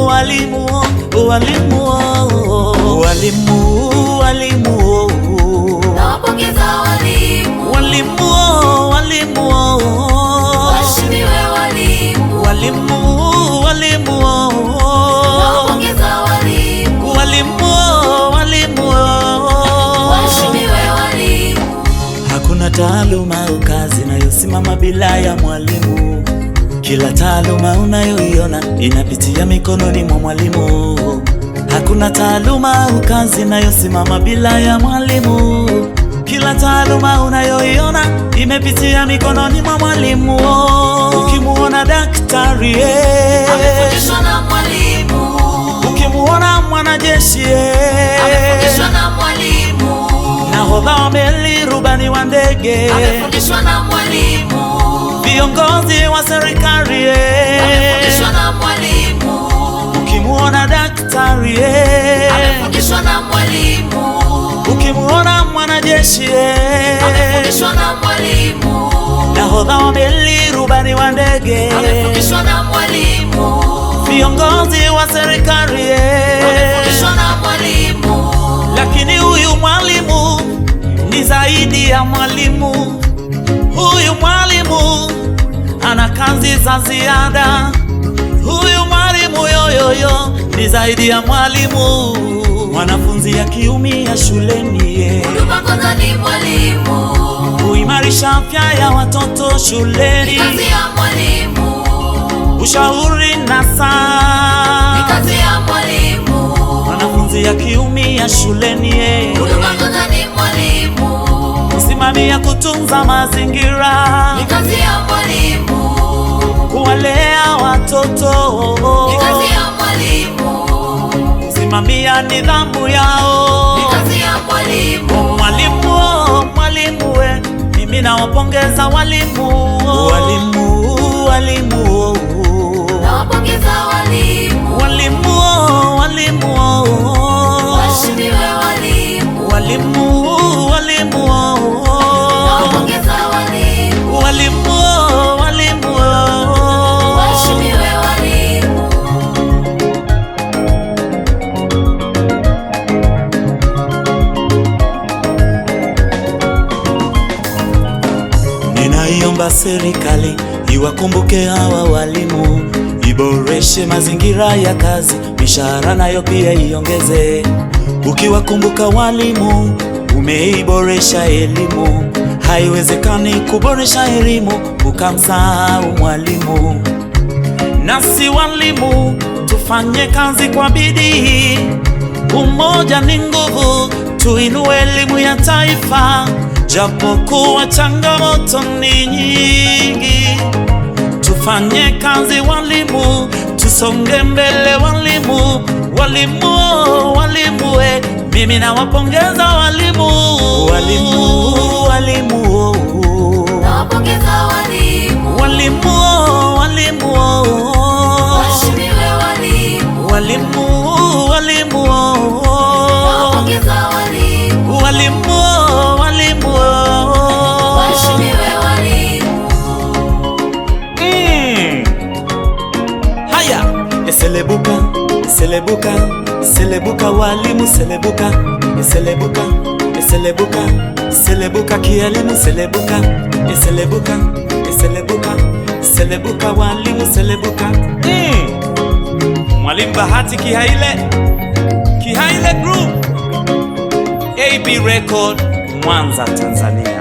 Walimu, walimu, walimu, walimu, nawapongeza walimu. Walimu, walimu, waheshimiwe walimu. Walimu, walimu, nawapongeza walimu. Walimu, walimu, waheshimiwe walimu. Hakuna taaluma au kazi inayosimama bila ya mwalimu. Kila taaluma unayoiona inapitia mikononi mwa mwalimu. Hakuna taaluma au kazi inayosimama bila ya mwalimu. Kila taaluma unayoiona imepitia mikononi mwa mwalimu. Ukimuona daktari amefundishwa na mwalimu. Ukimuona mwanajeshi amefundishwa na mwalimu. Nahodha wa meli, rubani wa ndege amefundishwa na mwalimu. Viongozi wa serikali amefundishwa na mwalimu. Ukimuona daktari amefundishwa na mwalimu. Ukimuona mwanajeshi amefundishwa na mwalimu. Nahodha wa meli, rubani wa ndege amefundishwa na mwalimu. Viongozi wa serikali amefundishwa na mwalimu. Lakini huyu mwalimu ni zaidi ya mwalimu. Huyu mwalimu ana kazi za ziada. Huyu mwalimu yoyoyo ni zaidi ya mwalimu. Mwanafunzi akiumia shuleni huduma kwanza ni mwalimu. Kuimarisha afya ya watoto shuleni ni kazi ya mwalimu. Ushauri nasaha ni kazi ya mwalimu. Mwanafunzi akiumia shuleni huduma kwanza ni mwalimu. Kusimamia kutunza mazingira ni kazi ya mwalimu. Kuwalea watoto ni kazi ya mwalimu. Kusimamia nidhamu yao ni kazi ya mwalimu. Mwalimu we, mimi nawapongeza walimu. Walimu, walimu, nawapongeza walimu. Walimu, walimu, waheshimiwe walimu. Walimu, walimu, nawapongeza walimu. Walimu, walimu, waheshimiwe walimu. Ninaiomba serikali iwakumbuke hawa walimu, iboreshe mazingira ya kazi, mishahara nayo pia iongeze. Ukiwakumbuka walimu, umeiboresha elimu. Haiwezekani kuboresha elimu ukamsahau mwalimu. Nasi walimu tufanye kazi kwa bidii. Umoja ni nguvu, tuinue elimu ya taifa. Japokuwa changamoto ni nyingi, tufanye kazi walimu, tusonge mbele walimu. Walimu, walimu we, mimi nawapongeza walimu. Walimu, walimu, nawapongeza walimu. Walimu, walimu, waheshimiwe walimu. Walimu, walimu, nawapongeza walimu. Walimu, walimu, waheshimiwe walimu. Haya, selebuka, selebuka, selebuka walimu, selebuka, selebuka, selebuka, selebuka kielimu, selebuka, selebuka, selebuka, selebuka walimu, selebuka. Mwalimu Bahati Kihaile, Kihaile Group, AB Record, Mwanza, Tanzania.